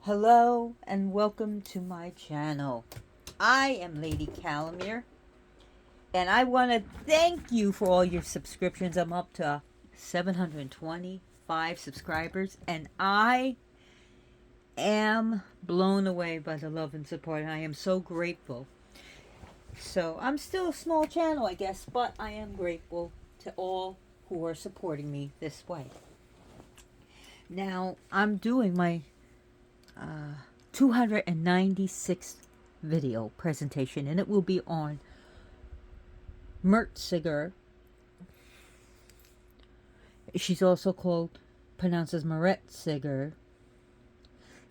Hello and welcome to my channel. I am Lady Calamere and I want to thank you for all your subscriptions. I'm up to 725 subscribers and I am blown away by the love and support. I am so grateful. So I'm still a small channel, I guess, but I am grateful to all who are supporting me this way. Now I'm doing my 296th video presentation, and it will be on Meretseger. She's also pronounced as Meretseger.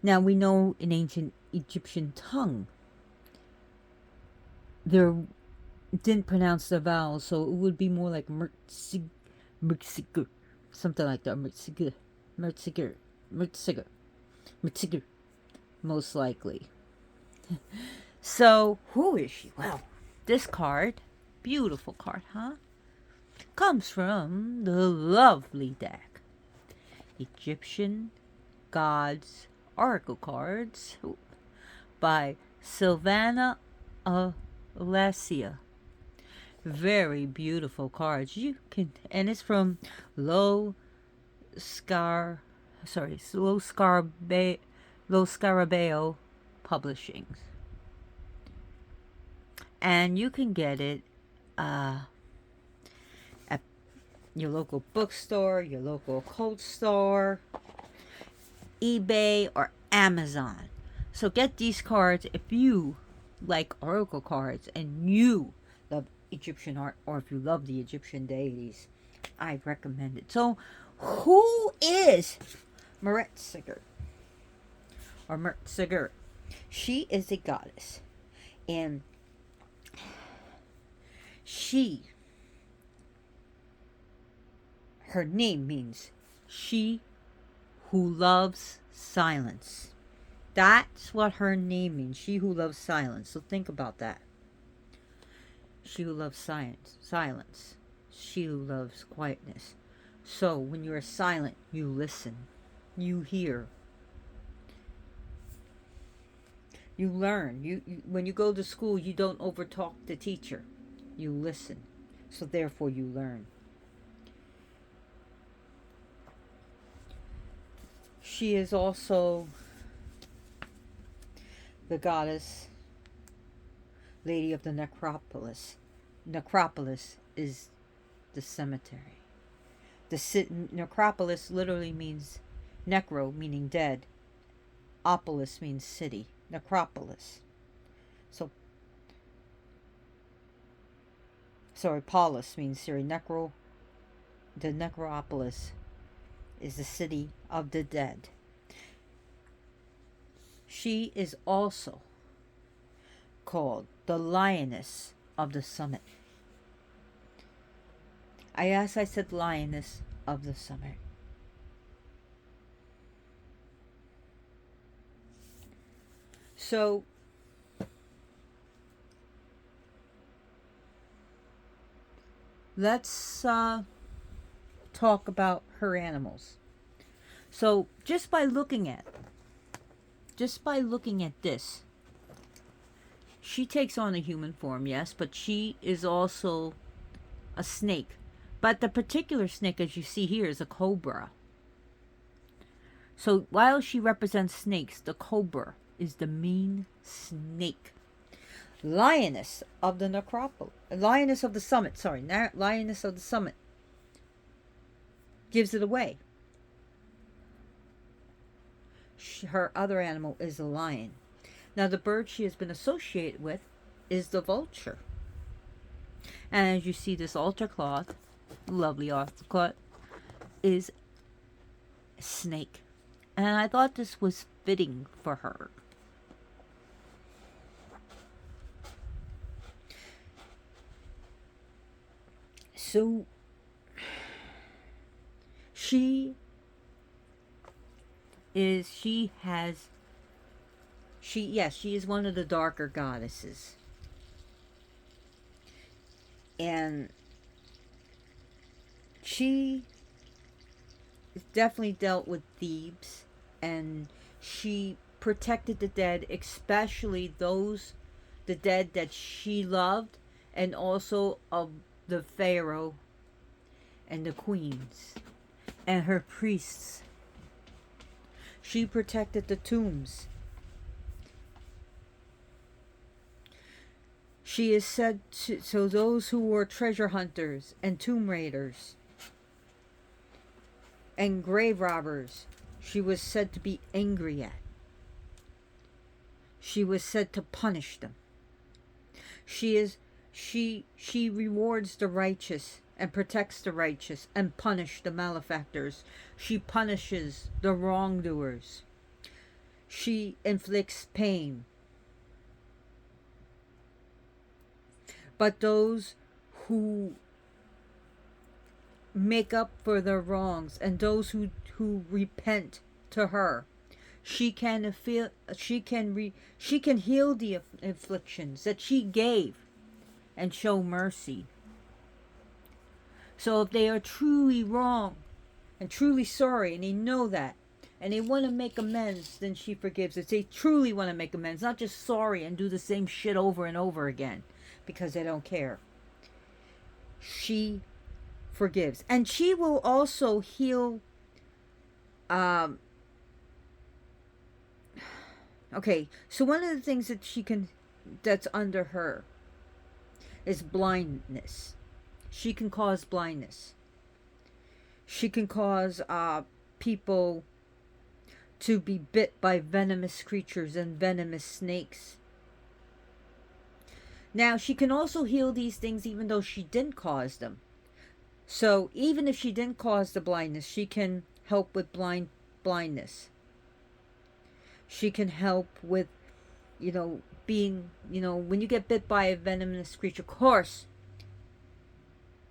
Now we know in ancient Egyptian tongue they didn't pronounce the vowels, so it would be more like Meretseger, something like that. Meretseger, most likely. So who is she? Well, this card, beautiful card, huh? Comes from the lovely deck, Egyptian Gods Oracle Cards by Sylvana Alessia. Very beautiful cards. You can, and it's from Lo Scarabeo Publishings. And you can get it at your local bookstore, your local occult store, eBay, or Amazon. So get these cards if you like oracle cards and you love Egyptian art, or if you love the Egyptian deities. I recommend it. So who is Meretseger? Or Meretseger? She is a goddess, and her name means she who loves silence. That's what her name means. She who loves silence. So think about that. She who loves silence. She who loves quietness. So when you are silent, you listen. You hear. You learn. You when you go to school, you don't overtalk the teacher. You listen. So therefore you learn. She is also the goddess, lady of the necropolis. Necropolis is the cemetery. Necropolis literally means necro, meaning dead. Opolis means city. Necropolis. So, polis means city. The necropolis is the city of the dead. She is also called the Lioness of the Summit. I said Lioness of the Summit. So, let's talk about her animals. So, just by looking at this, she takes on a human form, yes, but she is also a snake. But the particular snake, as you see here, is a cobra. So while she represents snakes, the cobra is the main snake. Lioness of the necropolis. Lioness of the summit, Lioness of the summit gives it away. Her other animal is a lion. Now the bird she has been associated with is the vulture. And as you see, this altar cloth, lovely altar cloth, is a snake. And I thought this was fitting for her. So she is one of the darker goddesses. And she definitely dealt with thieves, and she protected the dead, especially the dead that she loved, and also of the pharaoh and the queens and her priests. She protected the tombs. She is said to, so those who were treasure hunters and tomb raiders and grave robbers, she was said to be angry at. She was said to punish them. She rewards the righteous and protects the righteous and punish the malefactors. She punishes the wrongdoers. She inflicts pain. But those who make up for their wrongs and those who repent to her, she can feel, she can heal the afflictions that she gave and show mercy. So if they are truly wrong and truly sorry and they know that and they want to make amends, then she forgives. If they truly want to make amends, not just sorry and do the same shit over and over again because they don't care, she forgives. And she will also heal. Okay, so one of the things that that's under her is blindness. She can cause blindness. She can cause people to be bit by venomous creatures and venomous snakes. Now, she can also heal these things even though she didn't cause them. So, even if she didn't cause the blindness, she can help with blindness. She can help with, being, when you get bit by a venomous creature,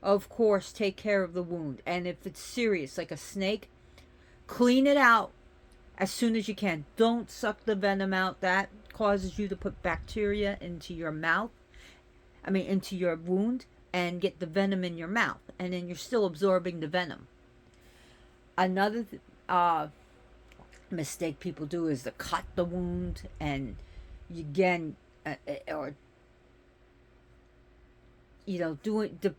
of course, take care of the wound. And if it's serious, like a snake, clean it out as soon as you can. Don't suck the venom out. That causes you to put bacteria into your mouth. Into your wound and get the venom in your mouth. And then you're still absorbing the venom. Another mistake people do is to cut the wound, and doing the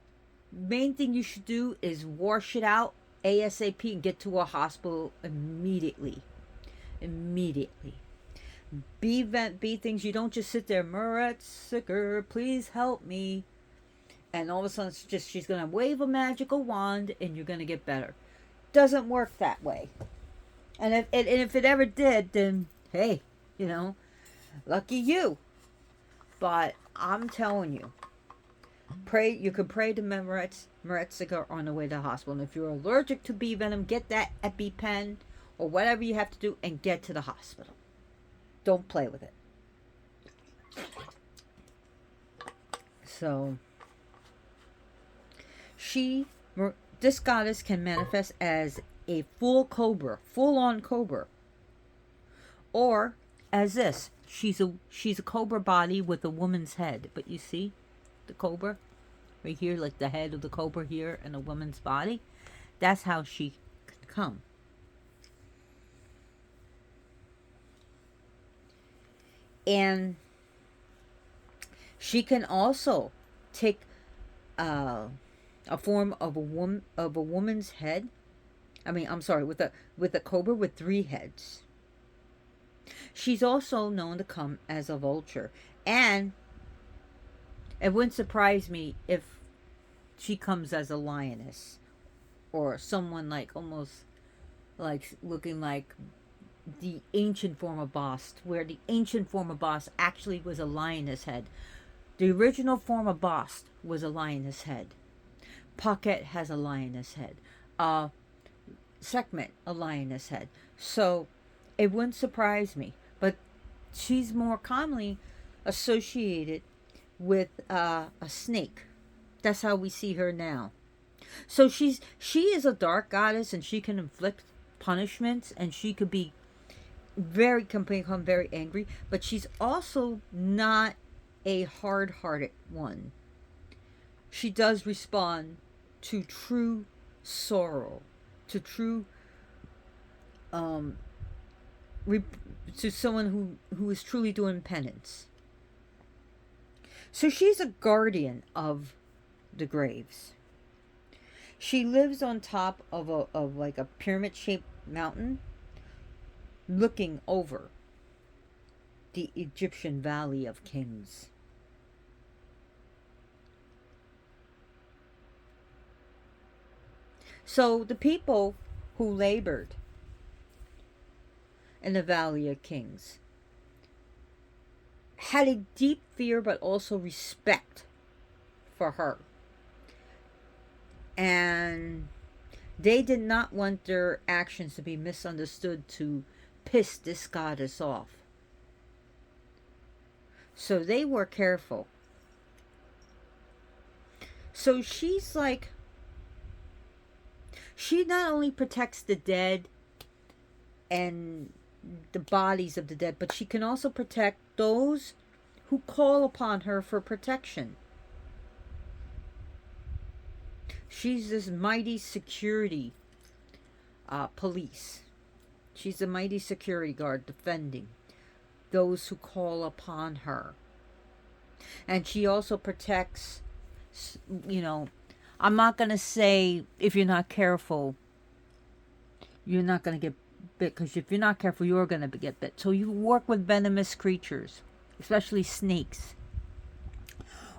main thing you should do is wash it out ASAP and get to a hospital immediately. Be things. You don't just sit there, Meretseger, please help me, and all of a sudden she's gonna wave a magical wand and you're gonna get better. Doesn't work that way. And if it ever did, then hey, lucky you. But I'm telling you, you can pray to Meretseger on the way to the hospital. And if you're allergic to bee venom, get that EpiPen or whatever you have to do and get to the hospital. Don't play with it. So, this goddess can manifest as a full-on cobra, or as this. She's a cobra body with a woman's head. But you see, the cobra right here, like the head of the cobra here, and a woman's body. That's how she can come. And she can also take a form of a woman's head. With a cobra with 3 heads. She's also known to come as a vulture, and it wouldn't surprise me if she comes as a lioness, or someone like almost like looking like the ancient form of Bast, where the ancient form of Bast actually was a lioness head. The original form of Bast was a lioness head. Paquette has a lioness head. Sekhmet, a lioness head. So it wouldn't surprise me. But she's more commonly associated with a snake. That's how we see her now. So she is a dark goddess, and she can inflict punishments, and she could be become very angry, but she's also not a hard-hearted one. She does respond to true sorrow, to true to someone who is truly doing penance. So she's a guardian of the graves. She lives on top of like a pyramid shaped mountain looking over the Egyptian Valley of Kings. So the people who labored in the Valley of Kings had a deep fear but also respect for her. And they did not want their actions to be misunderstood to piss this goddess off. So they were careful. So she's like, she not only protects the dead and the bodies of the dead, but she can also protect those who call upon her for protection. She's this mighty security police. She's a mighty security guard defending those who call upon her. And she also protects, you know, I'm not going to say if you're not careful, you're not going to get bit, because if you're not careful, you're going to get bit. So you work with venomous creatures, especially snakes.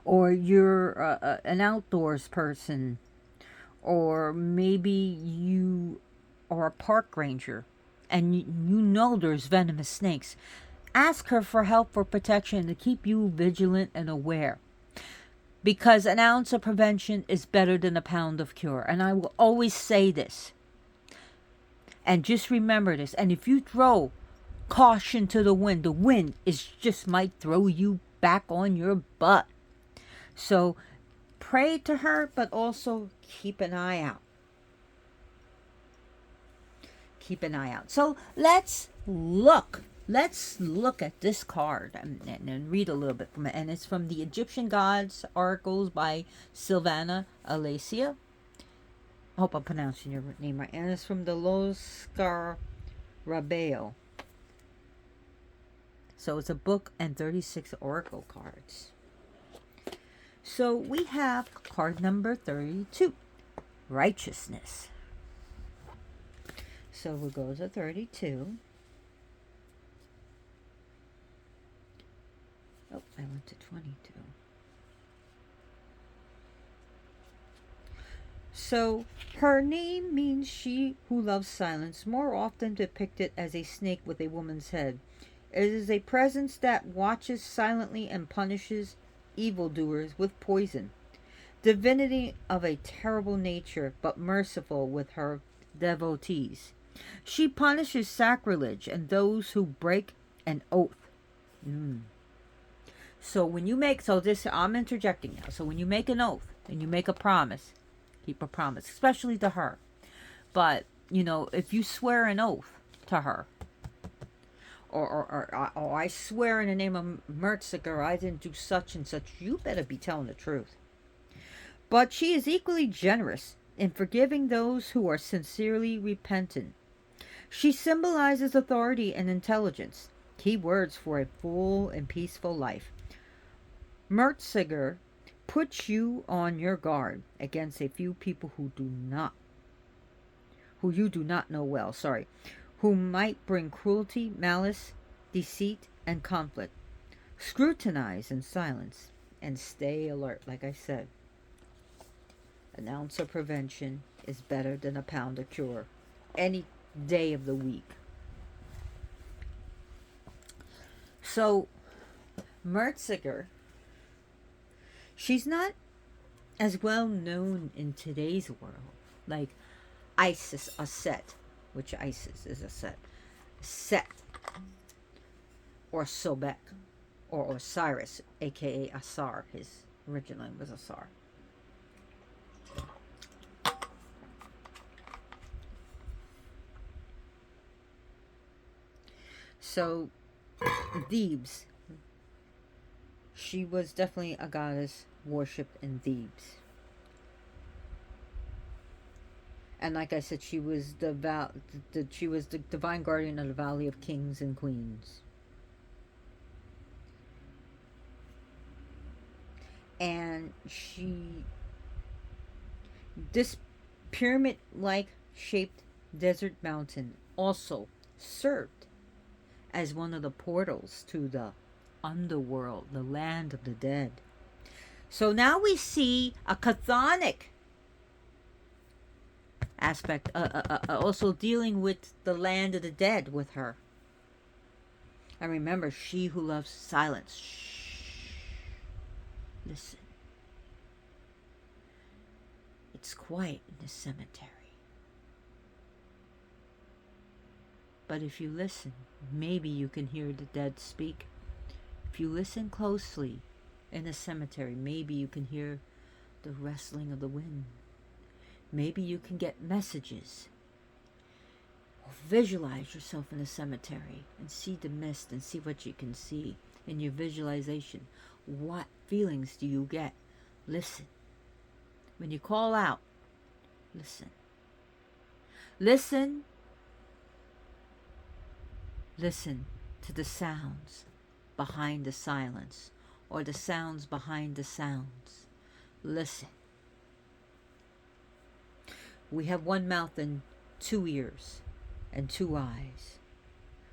Or you're an outdoors person, or maybe you are a park ranger and you know there's venomous snakes. Ask her for help for protection to keep you vigilant and aware. Because an ounce of prevention is better than a pound of cure. And I will always say this. And just remember this. And if you throw caution to the wind is just might throw you back on your butt. So pray to her, but also keep an eye out. Keep an eye out. So let's look at this card and read a little bit from it. And it's from the Egyptian Gods Oracles by Silvana Alacia. I hope I'm pronouncing your name right. And it's from the Los Scarabeo. So it's a book and 36 oracle cards. So we have card number 32, Righteousness. So we'll go to 32. Oh, I went to 22. So her name means she who loves silence, more often depicted as a snake with a woman's head. It is a presence that watches silently and punishes evildoers with poison. Divinity of a terrible nature, but merciful with her devotees. She punishes sacrilege and those who break an oath. So when you make, I'm interjecting now. So when you make an oath and you make a promise, keep a promise, especially to her. But, if you swear an oath to her, or I swear in the name of Meretseger I didn't do such and such, you better be telling the truth. But she is equally generous in forgiving those who are sincerely repentant. She symbolizes authority and intelligence, key words for a full and peaceful life. Meretseger puts you on your guard against a few people who you do not know well, who might bring cruelty, malice, deceit, and conflict. Scrutinize in silence and stay alert. Like I said, an ounce of prevention is better than a pound of cure any day of the week. So, Meretseger, she's not as well known in today's world like Isis, a Set, which Isis is a Set, or Sobek, or Osiris, aka Asar. His original name was Asar. So, Thebes. She was definitely a goddess worshipped in Thebes. And like I said, she was she was the divine guardian of the Valley of Kings and Queens. And this pyramid-like shaped desert mountain also served as one of the portals to the underworld, the land of the dead. So now we see a chthonic aspect, also dealing with the land of the dead with her. And remember, she who loves silence. Shh. Listen. It's quiet in the cemetery. But if you listen, maybe you can hear the dead speak. If you listen closely in a cemetery, maybe you can hear the rustling of the wind. Maybe you can get messages. Or visualize yourself in a cemetery and see the mist and see what you can see in your visualization. What feelings do you get? Listen. When you call out, listen. Listen. Listen to the sounds behind the silence, or the sounds behind the sounds. Listen. We have one mouth and 2 ears and 2 eyes.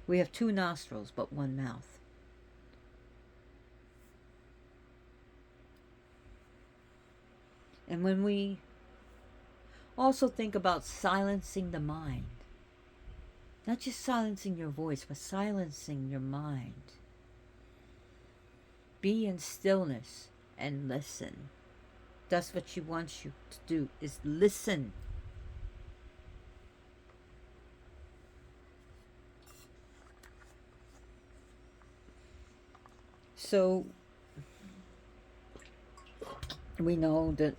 We have 2 nostrils but 1 mouth. And when we also think about silencing the mind, not just silencing your voice, but silencing your mind. Be in stillness and listen. That's what she wants you to do, is listen. So we know that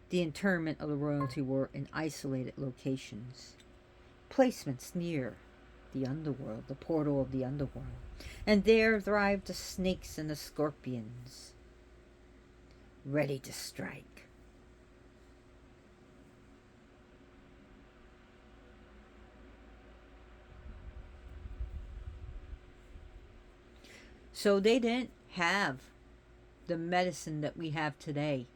the interment of the royalty were in isolated locations, placements near the underworld, the portal of the underworld. And there thrived the snakes and the scorpions, ready to strike. So they didn't have the medicine that we have today,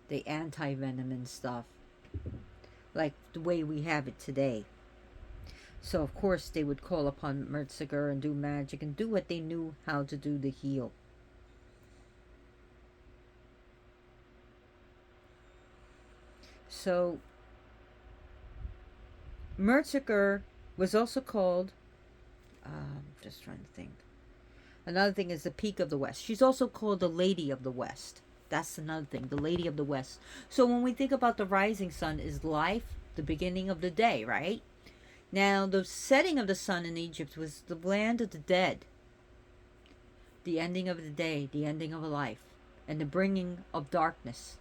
the anti-venom and stuff, like the way we have it today. So of course they would call upon Meretseger and do magic and do what they knew how to do to heal. So Meretseger was also called, just trying to think. Another thing is the Peak of the West. She's also called the Lady of the West. That's another thing, the Lady of the West. So when we think about the rising sun is life, the beginning of the day, right? Now, the setting of the sun in Egypt was the land of the dead. The ending of the day, the ending of a life, and the bringing of darkness.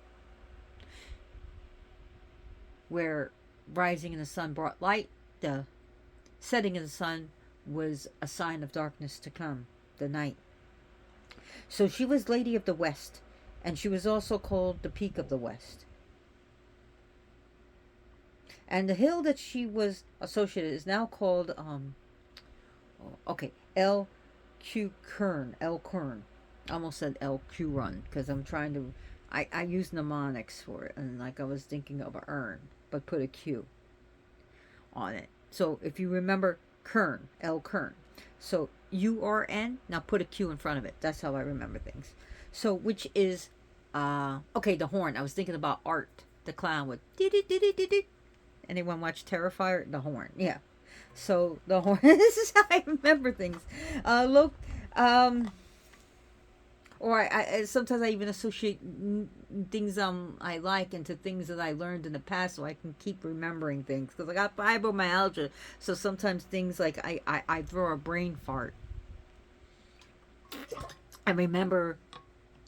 Where rising in the sun brought light, the setting of the sun was a sign of darkness to come, the night. So she was Lady of the West, and she was also called the Peak of the West. And the hill that she was associated is now called, El Kern. El Kern. I almost said El Quran because I'm trying to, I use mnemonics for it, and like I was thinking of an urn, but put a Q on it. So if you remember Kern, El Kern. So URN, now put a Q in front of it. That's how I remember things. So which is, the horn. I was thinking about Art, the clown with dee-dee-dee-dee-dee. Anyone watch Terrifier? The horn. Yeah. So the horn. This is how I remember things. Look, or I sometimes I even associate things I like into things that I learned in the past, so I can keep remembering things. Because I got fibromyalgia, so sometimes things like I throw a brain fart. I remember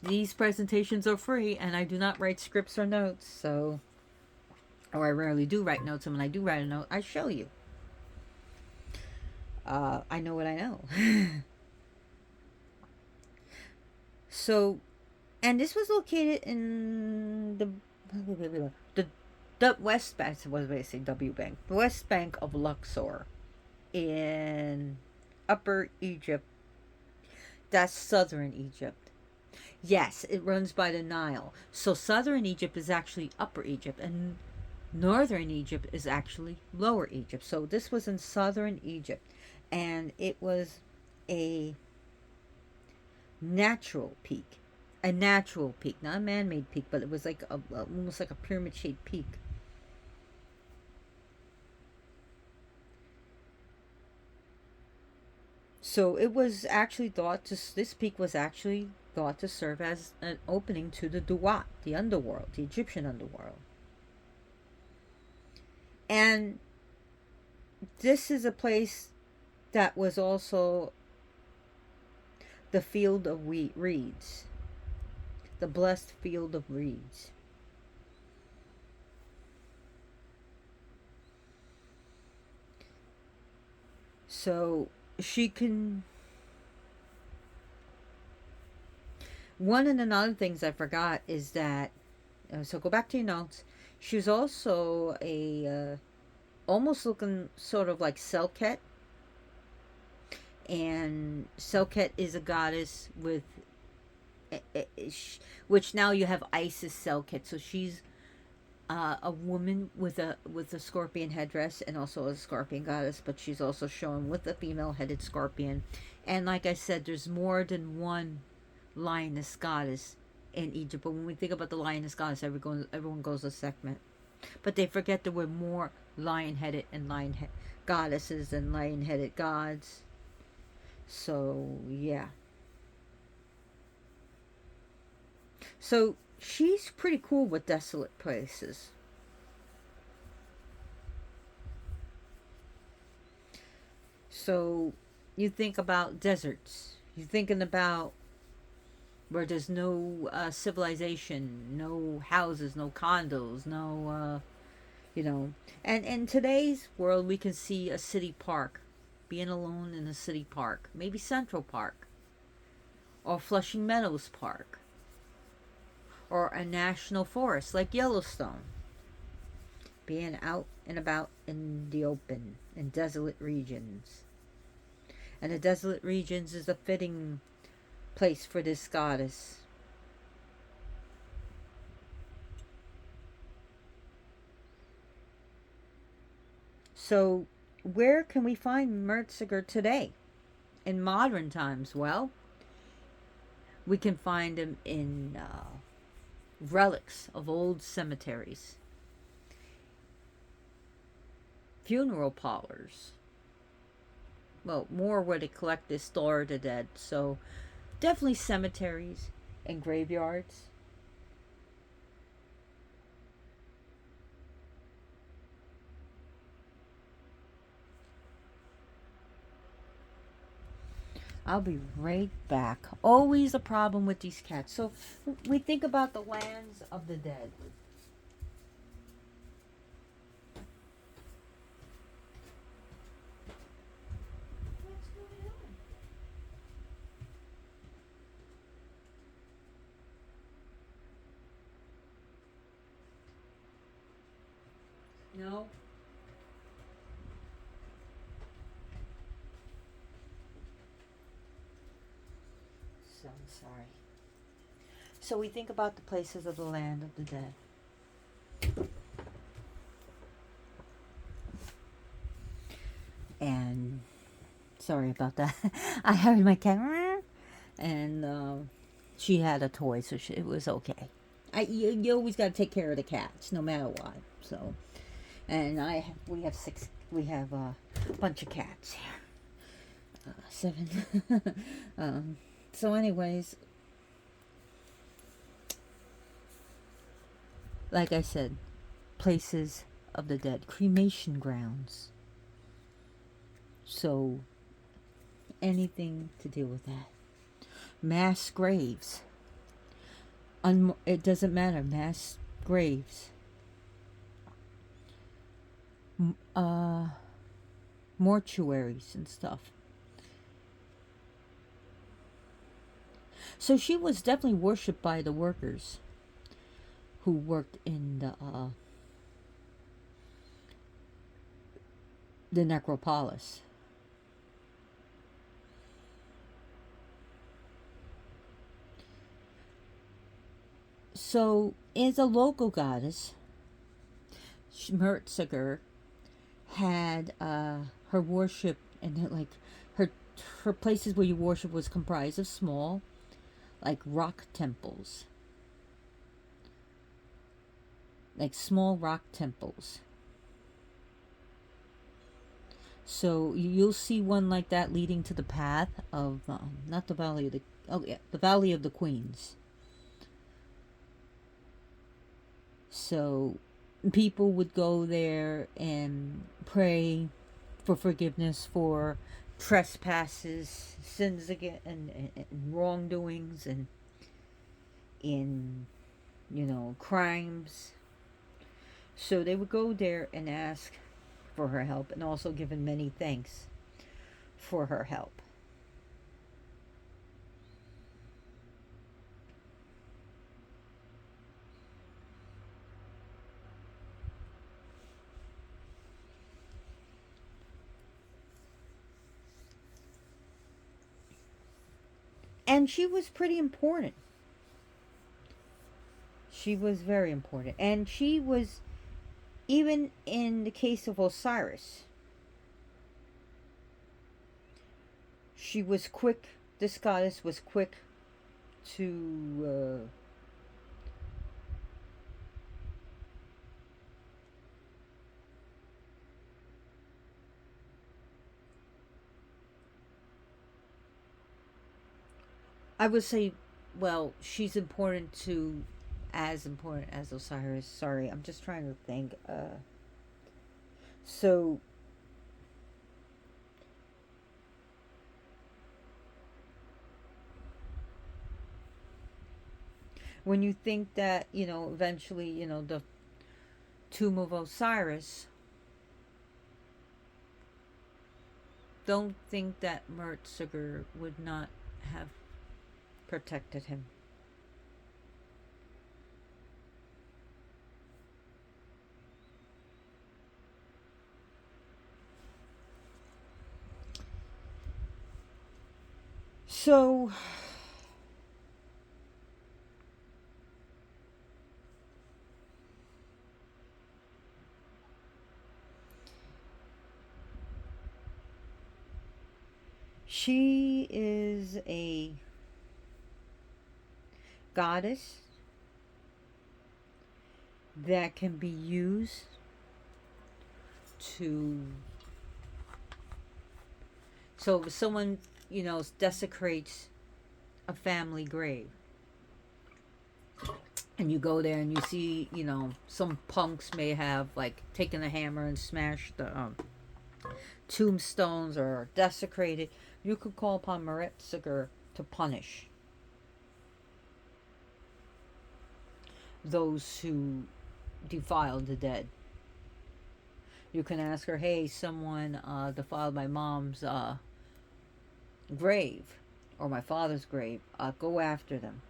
these presentations are free, and I do not write scripts or notes, so. Or I rarely do write notes, and when I do write a note, I show you. I know what I know. So, And this was located in the west bank. What did I say? W Bank. The west bank of Luxor in Upper Egypt. That's southern Egypt. Yes, it runs by the Nile. So southern Egypt is actually Upper Egypt, and northern Egypt is actually Lower Egypt. So this was in southern Egypt, and it was a natural peak. A natural peak, not a man-made peak, but it was like almost like a pyramid-shaped peak. So it was actually thought to this peak was actually thought to serve as an opening to the Duat, the underworld, the Egyptian underworld. And this is a place that was also the field of reeds, the blessed field of reeds. So she can. One and another things I forgot is that. So go back to your notes. She was also a almost looking sort of like Selket, and Selket is a goddess with, which now you have Isis Selket. So she's a woman with a scorpion headdress and also a scorpion goddess, but she's also shown with a female headed scorpion. And like I said, there's more than one lioness goddess in Egypt. But when we think about the lioness goddess, everyone goes to Sekhmet. But they forget there were more lion headed and goddesses and lion headed gods. So yeah. So she's pretty cool with desolate places. So you think about deserts. You're thinking about where there's no civilization, no houses, no condos, no, you know. And in today's world, we can see a city park, being alone in a city park, maybe Central Park, or Flushing Meadows Park, or a national forest like Yellowstone, being out and about in the open, in desolate regions. And the desolate regions is a fitting place for this goddess. So, where can we find Meretseger today? In modern times, well, we can find him in relics of old cemeteries, funeral parlors. Well, more where they collect this store the dead. So, definitely cemeteries and graveyards. I'll be right back. Always a problem with these cats. So we think about the lands of the dead. What's going on? No. So I'm sorry. So we think about the places of the land of the dead. And sorry about that. I heard my cat, and she had a toy, so it was okay. You always got to take care of the cats, no matter what. So, and we have six. We have a bunch of cats here. Seven. So, anyways, like I said, places of the dead, cremation grounds. So, anything to do with that. Mass graves. It doesn't matter. Mass graves. Mortuaries and stuff. So she was definitely worshipped by the workers who worked in the necropolis. So, as a local goddess, Meretseger had her worship, and like her her places where you worship was comprised of small, like rock temples, like small rock temples. So you'll see one like that leading to the path of not the valley of the the valley of the queens. So people would go there and pray for forgiveness for trespasses, sins again, and wrongdoings, and in crimes. So they would go there and ask for her help, and also given many thanks for her help. And she was pretty important. She was very important. And she was, even in the case of Osiris, she was quick, this goddess was quick to I would say, well, she's important to, as important as Osiris. Sorry, I'm just trying to think. So when you think that, eventually, the tomb of Osiris, don't think that Meretseger would not have protected him. So she is a goddess that can be used to, so if someone desecrates a family grave, and you go there and you see, some punks may have like taken a hammer and smashed the tombstones or desecrated, you could call upon Meretseger to punish those who defiled the dead. You can ask her, hey, someone defiled my mom's grave or my father's grave. Go after them.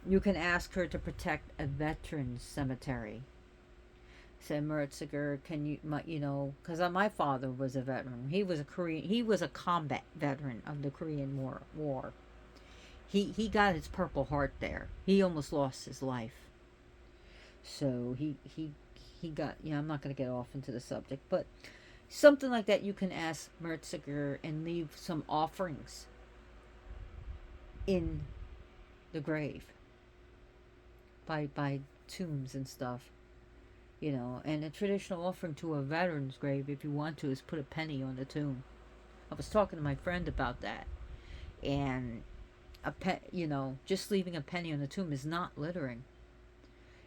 You can ask her to protect a veterans cemetery. Said Meretseger, can because my father was a veteran. He was a combat veteran of the Korean War. He got his Purple Heart there. He almost lost his life. So he got, I'm not going to get off into the subject, but something like that, you can ask Meretseger and leave some offerings in the grave by tombs and stuff. And a traditional offering to a veteran's grave, if you want to, is put a penny on the tomb. I was talking to my friend about that, and just leaving a penny on the tomb is not littering.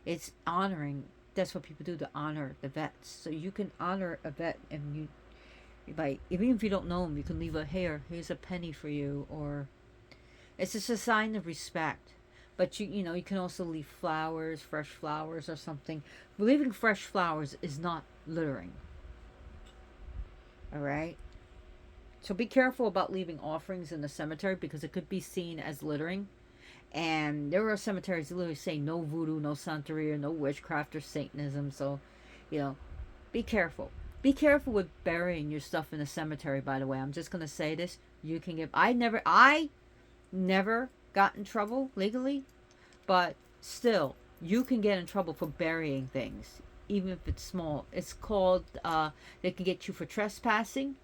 It's honoring. That's what people do, to honor the vets. So you can honor a vet, and even if you don't know him, you can leave here's a penny for you, or it's just a sign of respect. But you can also leave flowers, fresh flowers or something. Leaving fresh flowers is not littering. All right. So be careful about leaving offerings in the cemetery because it could be seen as littering. And there are cemeteries that literally say no voodoo, no santeria, no witchcraft or Satanism. So, you know, be careful. Be careful with burying your stuff in the cemetery, by the way. I'm just going to say this. You can get. I never got in trouble legally, but still, you can get in trouble for burying things, even if it's small. It's called, they can get you for trespassing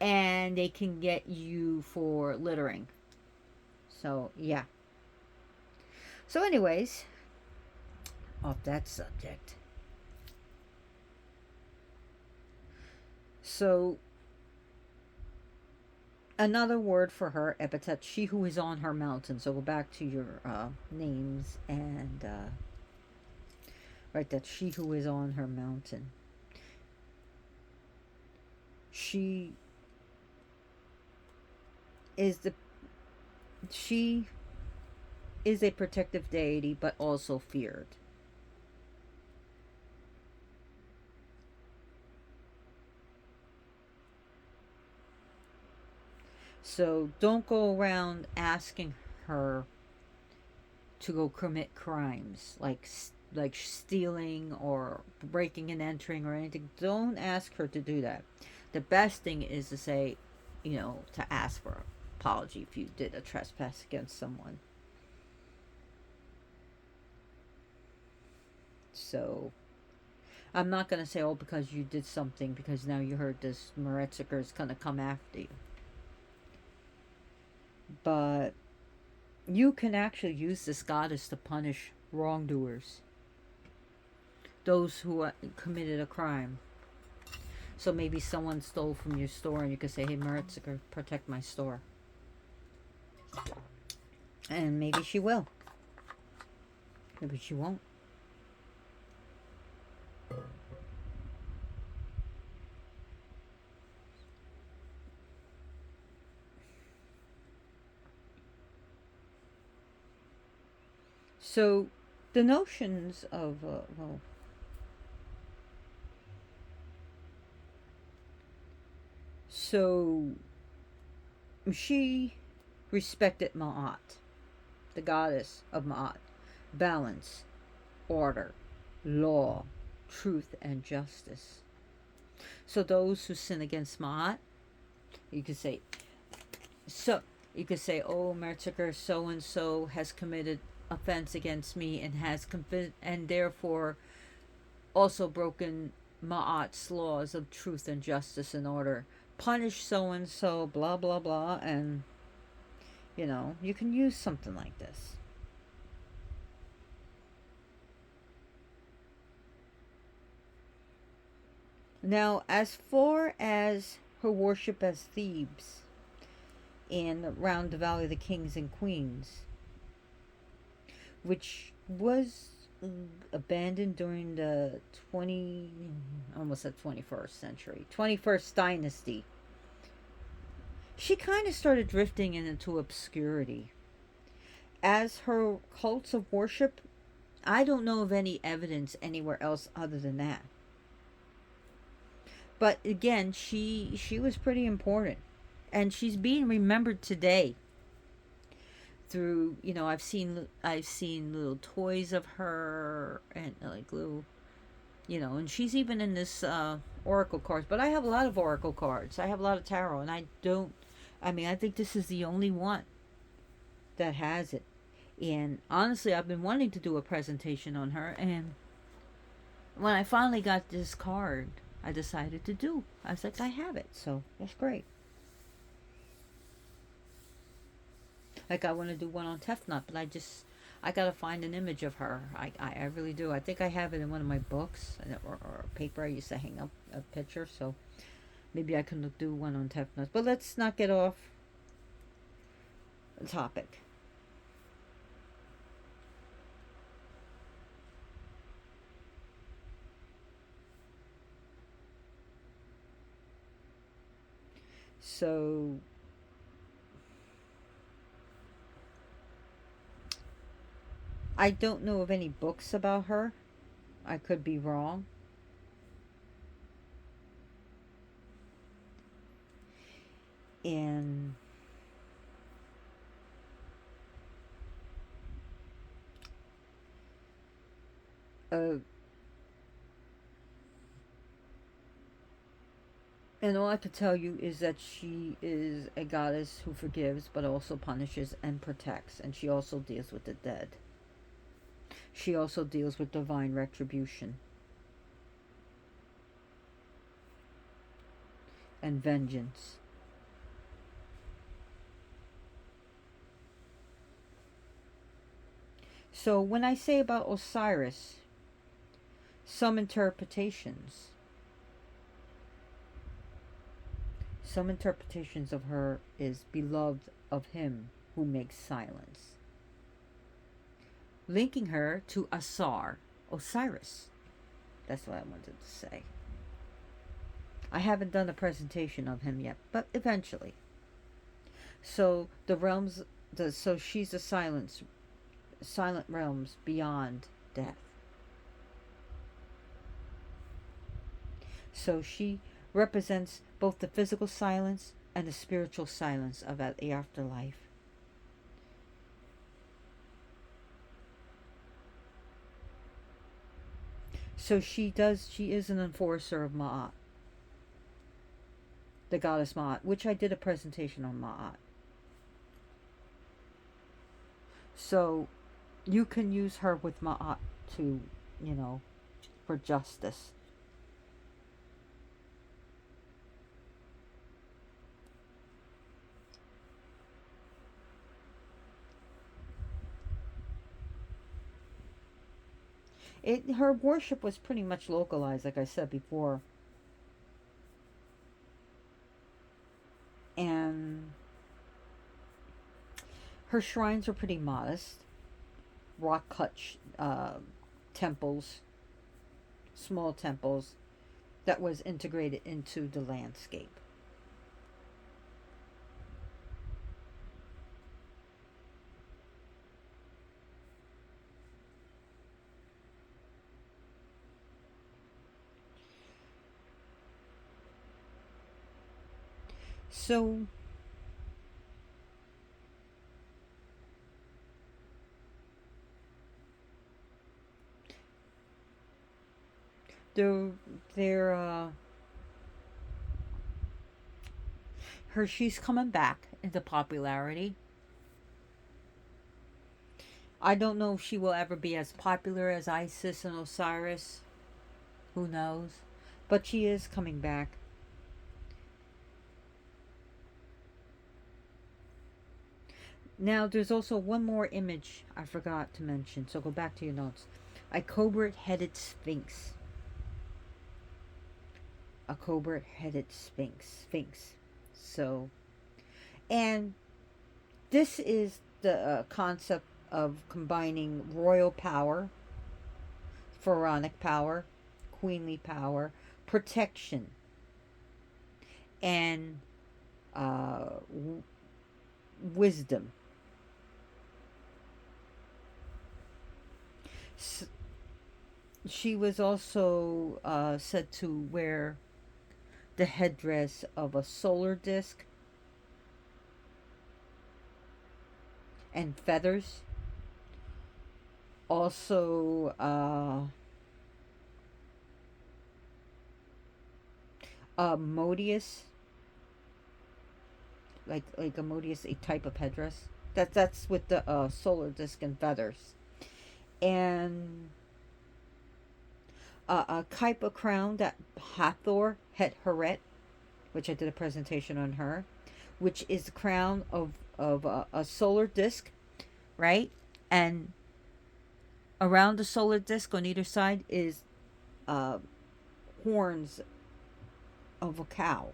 and they can get you for littering. So, yeah. So, anyways, off that subject. So, another word for her epithet, she who is on her mountain. So, go back to your names and write that she who is on her mountain. She is the she is a protective deity but also feared. So don't go around asking her to go commit crimes like stealing or breaking and entering or anything. Don't ask her to do that. The best thing is to say, to ask for apology if you did a trespass against someone. So I'm not going to say, oh, because you did something, because now you heard this Meretseger is going to come after you. But you can actually use this goddess to punish wrongdoers, those who committed a crime. So maybe someone stole from your store and you could say, hey, Meretseger, protect my store. And maybe she will. Maybe she won't. So the notions of, so she respected Ma'at, the goddess of Ma'at, balance, order, law, truth, and justice. So those who sin against Ma'at, you could say, so you could say, oh, Meretseger, so and so has committed offense against me and has and therefore also broken Ma'at's laws of truth and justice and order. Punish so and so, blah blah blah, and you can use something like this. Now, as far as her worship as Thebes and around the Valley of the Kings and Queens, which was abandoned during the almost the 21st century, 21st dynasty, she kind of started drifting into obscurity. As her cults of worship, I don't know of any evidence anywhere else other than that. But again, she was pretty important, and she's being remembered today through, I've seen little toys of her and like little, and she's even in this oracle cards. But I have a lot of oracle cards. I have a lot of tarot, and I think this is the only one that has it. And honestly, I've been wanting to do a presentation on her, and when I finally got this card, I decided to do. I was like, I have it, so that's great. Like, I want to do one on Tefnut, but I gotta find an image of her. I really do. I think I have it in one of my books or paper. I used to hang up a picture, so maybe I can do one on Tefnut. But let's not get off the topic. So I don't know of any books about her. I could be wrong. And uh, and all I could tell you is that she is a goddess who forgives but also punishes and protects, and she also deals with the dead. She also deals with divine retribution and vengeance. So when I say about Osiris, some interpretations, some interpretations of her is beloved of him who makes silence, linking her to Asar, Osiris. That's what I wanted to say. I haven't done a presentation of him yet, but eventually. So the realms, so she's the silent realms beyond death. So she represents both the physical silence and the spiritual silence of the afterlife. So she is an enforcer of Ma'at, the goddess Ma'at, which I did a presentation on Ma'at. So you can use her with Ma'at to, you know, for justice. Her worship was pretty much localized, like I said before. And her shrines are pretty modest. Rock cut temples, small temples that was integrated into the landscape. So they're, they're her she's coming back into popularity. I don't know if she will ever be as popular as Isis and Osiris. Who knows? But she is coming back. Now, there's also one more image I forgot to mention, so go back to your notes. A cobra headed sphinx. A cobra headed sphinx. So, and this is the concept of combining royal power, pharaonic power, queenly power, protection, and wisdom. She was also said to wear the headdress of a solar disk and feathers. Also, Modius, like a Modius, a type of headdress. That's with the solar disk and feathers, and a type of crown that Hathor Het Heret, which I did a presentation on her, which is the crown of a solar disk, right? And around the solar disk on either side is uh, horns of a cow.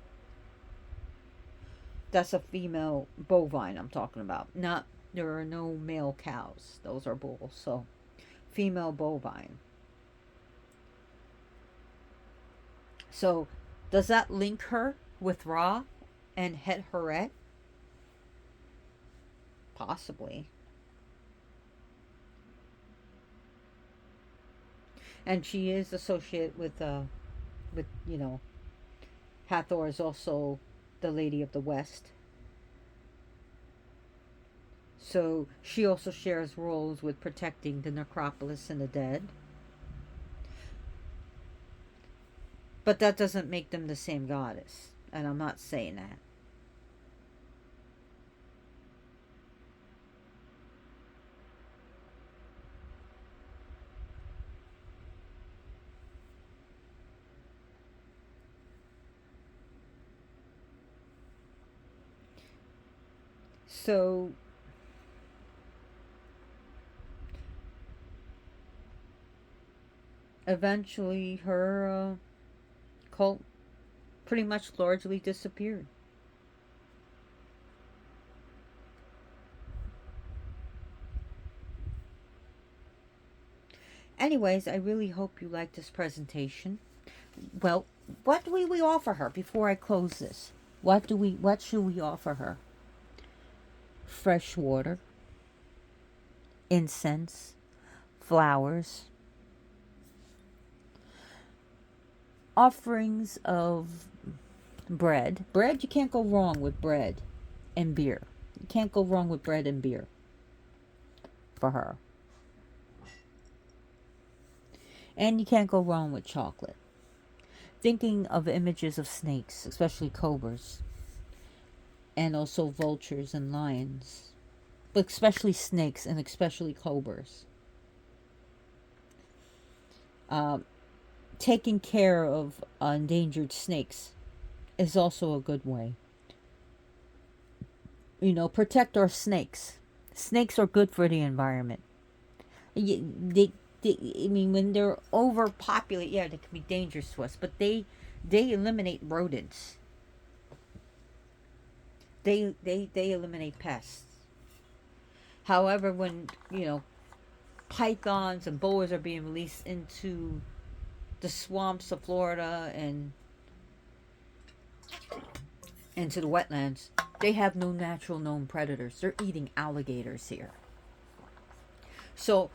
That's a female bovine I'm talking about. Not there are no male cows. Those are bulls. So female bovine. So does that link her with Ra and Het Heret? Possibly. And she is associated with Hathor is also the Lady of the West. So she also shares roles with protecting the necropolis and the dead. But that doesn't make them the same goddess. And I'm not saying that. So eventually her cult pretty much largely disappeared. Anyways, I really hope you liked this presentation. Well, what do we offer her before I close this? What should we offer her? Fresh water, incense, flowers, offerings of bread. Bread, you can't go wrong with bread and beer. You can't go wrong with bread and beer for her. And you can't go wrong with chocolate. Thinking of images of snakes, especially cobras, and also vultures and lions, but especially snakes and especially cobras. Taking care of endangered snakes is also a good way. Protect our snakes. Snakes are good for the environment. I mean, when they're overpopulated, yeah, they can be dangerous to us, but they eliminate rodents. They eliminate pests. However, when pythons and boas are being released into the swamps of Florida and into the wetlands, they have no natural known predators. They're eating alligators here. So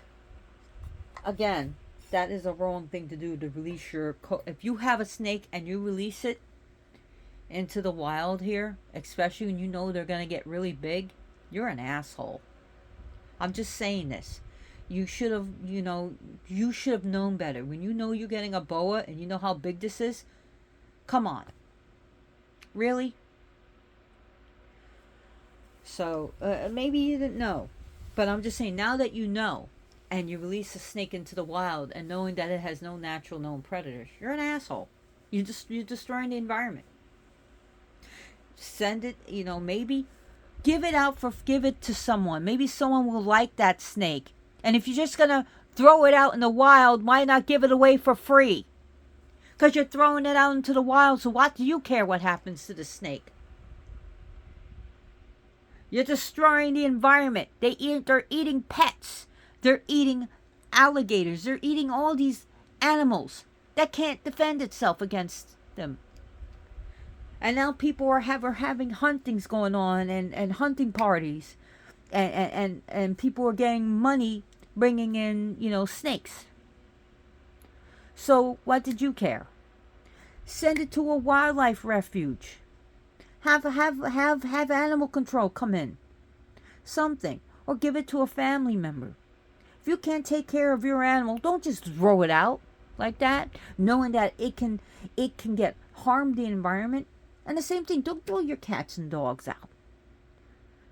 again, that is a wrong thing to do, to release your if you have a snake and you release it into the wild here, especially when you know they're going to get really big, you're an asshole. I'm just saying this. You should have known better. When you know you're getting a boa and you know how big this is, come on. Really? So maybe you didn't know, but I'm just saying, now that you know, and you release a snake into the wild and knowing that it has no natural known predators, you're an asshole. You're destroying the environment. Send it, maybe give it to someone. Maybe someone will like that snake. And if you're just gonna throw it out in the wild, why not give it away for free? Because you're throwing it out into the wild, so what do you care what happens to the snake? You're destroying the environment. They're eating pets. They're eating alligators. They're eating all these animals that can't defend itself against them. And now people are having huntings going on, and hunting parties, and people are getting money bringing in snakes. So what did you care? Send it to a wildlife refuge. Have animal control come in. Something. Or give it to a family member. If you can't take care of your animal, don't just throw it out like that, knowing that it can get harm the environment. And the same thing, don't throw your cats and dogs out.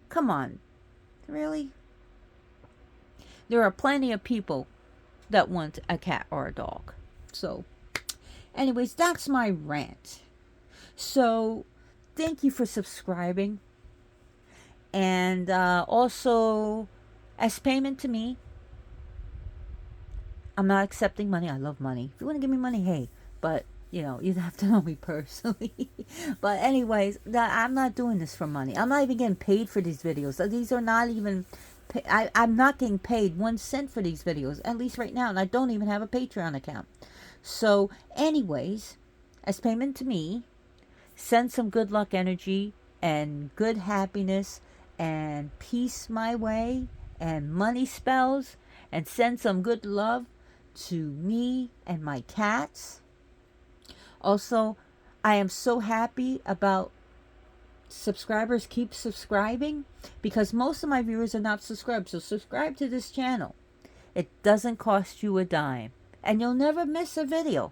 Come on. Really? There are plenty of people that want a cat or a dog. So, anyways, that's my rant. So, thank you for subscribing. And also, as payment to me, I'm not accepting money. I love money. If you want to give me money, hey. But, you have to know me personally. But anyways, I'm not doing this for money. I'm not even getting paid for these videos. These are not even... I'm not getting paid 1 cent for these videos. At least right now. And I don't even have a Patreon account. So, anyways, as payment to me, send some good luck energy and good happiness and peace my way and money spells, and send some good love to me and my cats. Also, I am so happy about subscribers keep subscribing, because most of my viewers are not subscribed. So subscribe to this channel. It doesn't cost you a dime, and you'll never miss a video,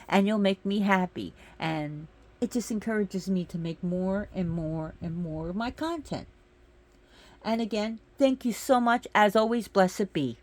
and you'll make me happy, and it just encourages me to make more and more and more of my content. And again, thank you so much. As always, blessed be.